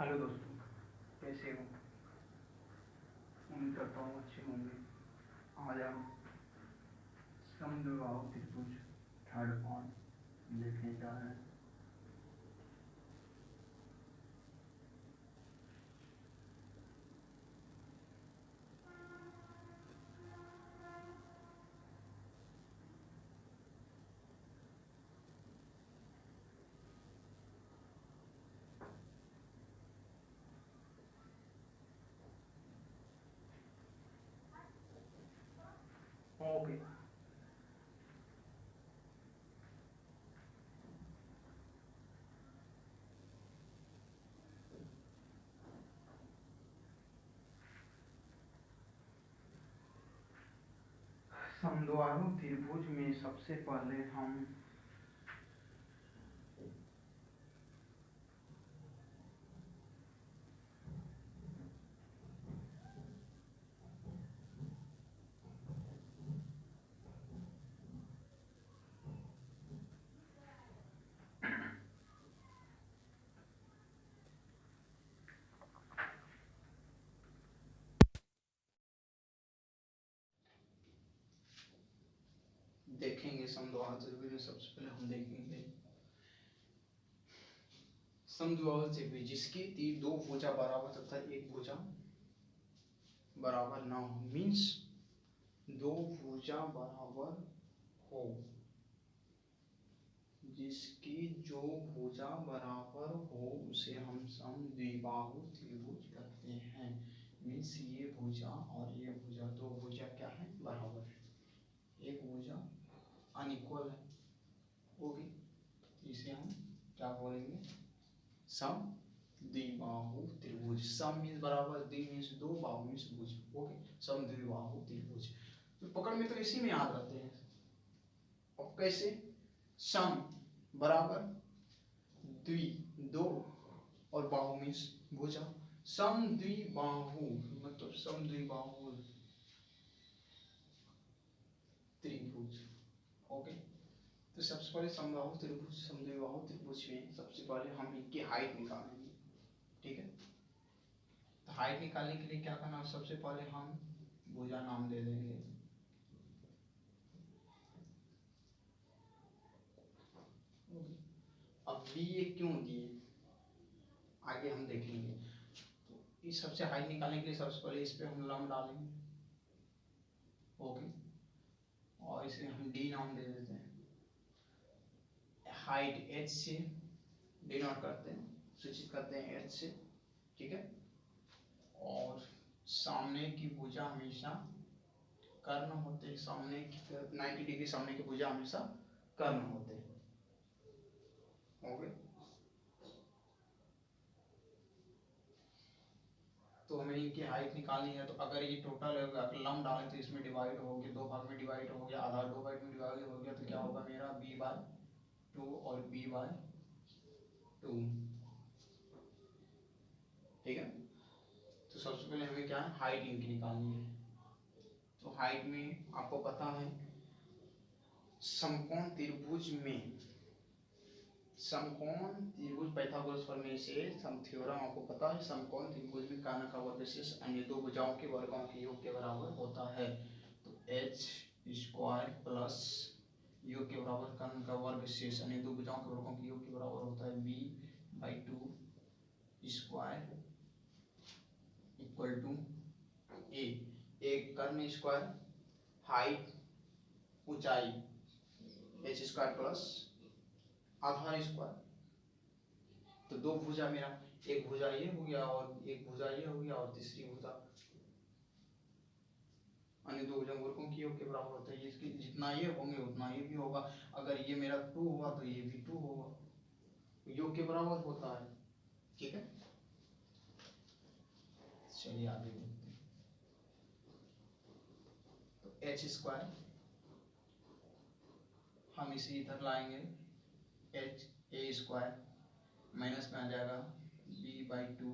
Hello दोस्तों, कैसे हो? उम्मीद करता हूँ अच्छे होंगे। आज हम समद्विबाहु त्रिभुज थर्ड पार्ट देखने जा रहे हैं। ओके, समद्विबाहु त्रिभुज में सबसे पहले हम देखेंगे समद्विबाहु त्रिभुज में सबसे पहले हम देखेंगे समद्विबाहु त्रिभुज जिसकी दो भुजा बराबर तथा एक भुजा बराबर ना हो, मीन्स दो भुजा बराबर हो, जिसकी जो भुजा बराबर हो उसे हम समद्विबाहु त्रिभुज कहते हैं। मीन्स ये भुजा और ये भुजा, दो भुजा क्या है? बराबर है। एक भुजा अनइक्वल है, होगी, इसे हम क्या बोलेंगे? समद्विबाहु त्रिभुज। सम मीन्स बराबर, द्वि मीन्स दो, बाहु मीन्स भुज। ओके, समद्विबाहु त्रिभुज। तो पकड़ में तो इसी में याद रहते हैं। और कैसे? सम बराबर, द्वि दो, और बाहु मीन्स भुजा। समद्विबाहु मतलब समद्विबाहु त्रिभुज। ओके, तो सबसे पहले समद्विबाहु त्रिभुज में सबसे पहले हम इनकी हाइट निकालेंगे। ठीक है, तो हाइट निकालने के लिए क्या करना है? सबसे पहले हम भुजा नाम दे देंगे। अब बी ये क्यों दिए आगे हम देखेंगे। तो इस सबसे हाइट निकालने के लिए सबसे पहले इस पे हम लंब डालेंगे। ओके, और इसे हम डी नाम दे देते हैं। हाइट एच से डिनोट करते हैं, सूचित करते हैं एच से। ठीक है, और सामने की भुजा हमेशा कर्ण होते हैं। सामने की 90 डिग्री सामने की भुजा हमेशा कर्ण होते हैं। ओके, तो हमें इनकी हाइट निकालनी है। तो अगर ये टोटल है, अगर लंब डालें तो इसमें डिवाइड हो गया, दो भाग में डिवाइड हो गया, आधा दो भाग में डिवाइड हो गया, तो क्या होगा मेरा? b/2 और b/2। ठीक है, तो सबसे पहले हमें क्या है? हाइट इनकी निकालनी है। तो हाइट में आपको पता है समकोण त्रिभुज में, समकोण त्रिभुज पाइथागोरस प्रमेय से सम थ्योरम आपको पता है, समकोण त्रिभुज में कर्ण का वर्ग शेष अन्य दो भुजाओं के वर्गों के योग के बराबर होता है। तो h स्क्वायर प्लस योग के बराबर कर्ण का वर्ग शेष अन्य दो भुजाओं के वर्गों के योग के बराबर होता है b/2 square equal to a। एक कर्ण स्क्वायर, हाइट ऊंचाई h स्क्वायर प्लस आधार स्क्वायर। तो दो भुजा मेरा, एक भुजा ये हो गया और एक भुजा ये हो गया, और तीसरी भुजा अन्य दो भुजा वर्गों की योग के बराबर होता है। इसकी जितना ये होंगे उतना ये भी होगा। अगर ये मेरा 2 हुआ तो ये भी 2 होगा, योग के बराबर होता है। ठीक है, चलिए आगे देखते हैं। तो एच स्क्वायर हम इसे इधर लाएंगे, एच ए स्क्वायर माइनस में आ जाएगा b/2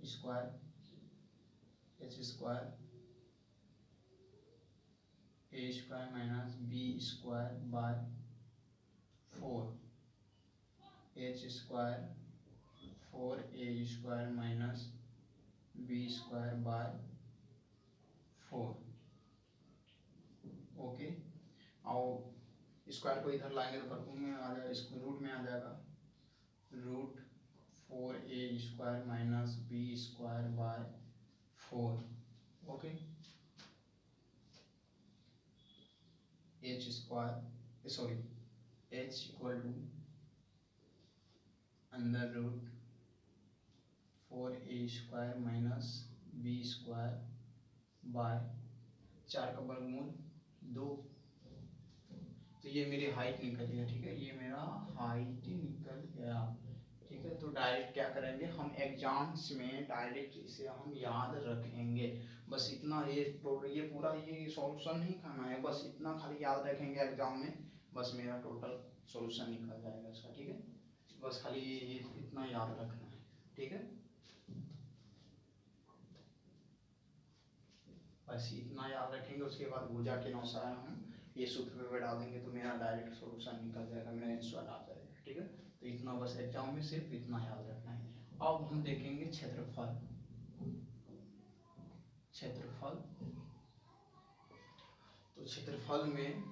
square h square a square minus b square by 4 h square 4a a square minus b square by 4। Okay, और स्क्वायर को इधर लाएंगे तो वर्गमूल में आ जाएगा, इसको रूट में आ जाएगा, root 4a square minus b square by 4। Okay, h square sorry h equal to under root 4a square minus b square by 4 का वर्गमूल 2। तो ये मेरी हाइट निकल गया, ठीक है, ये मेरा हाइट निकल गया, ठीक है। तो डायरेक्ट क्या करेंगे हम एग्जाम्स में, डायरेक्ट इसे हम याद रखेंगे, बस इतना। ये पूरा ये सॉल्यूशन नहीं करना है, बस इतना खाली याद रखेंगे एग्जाम में, बस मेरा टोटल सॉल्यूशन निकल जाएगा इसका, ठीक है। बस खाली इतना याद रखना है, ठीक है, बस इतना याद रखेंगे। उसके बाद भुजा के अनुसार हम ये सूत्र पे डाल देंगे तो मेरा डायरेक्ट सॉल्यूशन निकल जाएगा, मेरा आंसर आ जाएगा, ठीक है। तो इतना बस एग्जाम में सिर्फ इतना याद रखना है। अब हम देखेंगे क्षेत्रफल। क्षेत्रफल, तो क्षेत्रफल में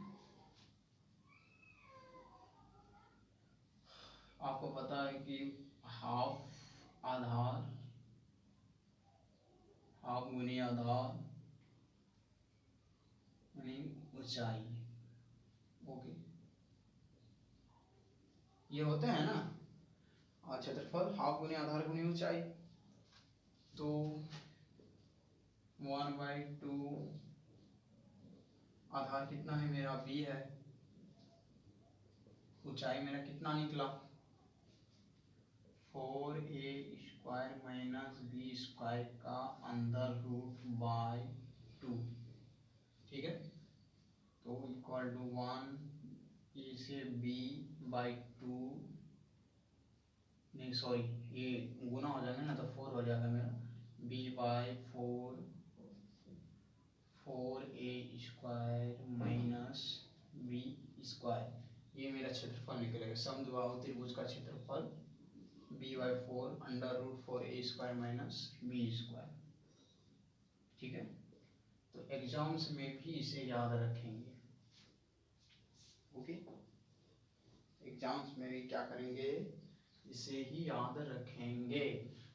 आपको पता है कि हाफ आधार, हाफ गुनी आधार यानी ऊंचाई। ओके, ये होते हैं ना, और क्षेत्रफल हाफ गुनी आधार गुनी ऊंचाई। तो 1/2 आधार कितना है मेरा, b है, ऊंचाई मेरा कितना निकला 4a square minus b square का अंडर रूट बाय 2, ठीक है। तो इक्वल टू 1 ए से b बाई 2, नहीं सॉरी ये गुना हो जाएगा ना, तो 4 हो जाएगा मेरा, b by 4a square minus b square. ये मेरा क्षेत्रफल निकलेगा, समद्विबाहु त्रिभुज का क्षेत्रफल b/4 under root 4a square minus b square, ठीक है। तो एग्जाम्स में भी इसे याद रखेंगे। ओके, एग्जाम्स में भी क्या करेंगे, इसे ही याद रखेंगे।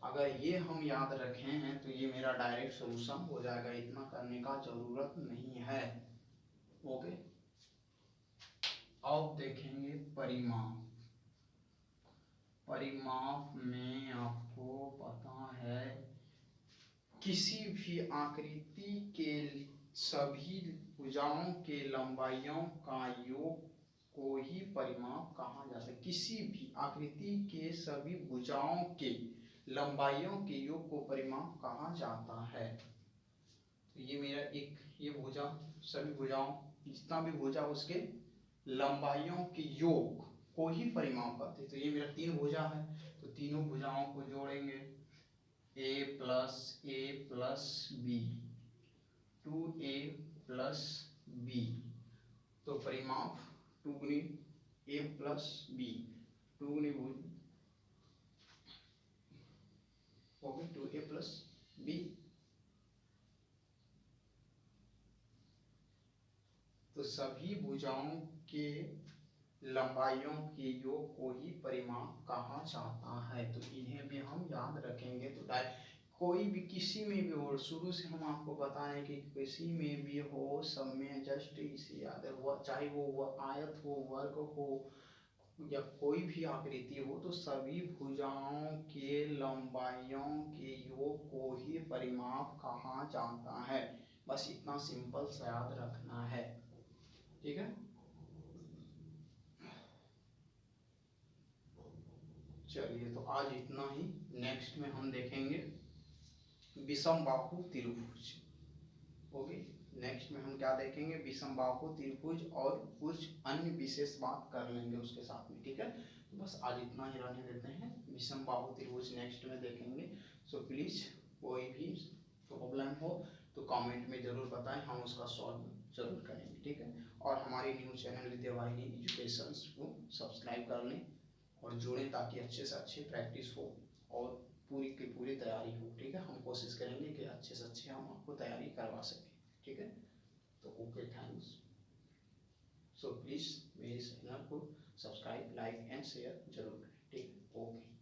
अगर ये हम याद रखे हैं तो ये मेरा डायरेक्ट सॉल्यूशन हो जाएगा, इतना करने का जरूरत नहीं है। ओके, अब देखेंगे परिमाप। परिमाप में आपको पता है किसी भी आकृति के सभी भुजाओं के लंबाइयों का योग को ही परिमाप कहा जाता है। किसी भी आकृति के सभी भुजाओं के लंबाइयों के योग को परिमाप कहा जाता है। तो ये मेरा एक, ये भुजा, सभी भुजाओं, जितना भी भुजा उसके लंबाइयों के योग को ही परिमाप करते हैं। तो ये मेरा 3 भुजा है, तो तीनों भुजाओं को जोड़ेंगे, a plus b, 2a plus b, तो परिमाप 2 गुनी a प्लस बी, 2 गुनी भुज हो गई 2a प्लस बी। तो सभी भुजाओं के लंबाइयों के योग को ही परिमाप कहा जाता है। तो इन्हें भी हम याद रखेंगे। तो कोई भी किसी में भी हो, शुरू से हम आपको बताएं कि किसी में भी हो, सब में जस्ट इसे याद है, चाहे वो आयत हो, वर्ग हो या कोई भी आकृति हो, तो सभी भुजाओं के लंबाइयों के योग को ही परिमाप कहा जाता है। बस इतना सिंपल सा याद रखना है, ठीक है। चलिए, तो आज इतना ही। नेक्स्ट में हम देखेंगे विषम बाहु त्रिभुज। ओके, नेक्स्ट में हम क्या देखेंगे, विषम बाहु त्रिभुज और कुछ अन्य विशेष बात कर लेंगे उसके साथ में, ठीक है। तो बस आज इतना ही रहने देते हैं, विषम बाहु त्रिभुज नेक्स्ट में देखेंगे। सो प्लीज कोई भी प्रॉब्लम हो तो कमेंट में जरूर बताएं, हम उसका सॉल्व जरूर करेंगे, ठीक है। और हमारे न्यूज़ चैनल विद्यावाहिनी एजुकेशन को सब्सक्राइब कर लें और जुड़ें ताकि अच्छे से अच्छी प्रैक्टिस हो और पूरी की पूरी तैयारी हो, ठीक है। हम कोशिश करेंगे कि अच्छे से अच्छे हम आपको तैयारी करवा सकें, ठीक है। तो ओके, थैंक्स। सो प्लीज़ मेरे चैनल को सब्सक्राइब, लाइक एंड शेयर जरूर करें, ठीक है। ओके।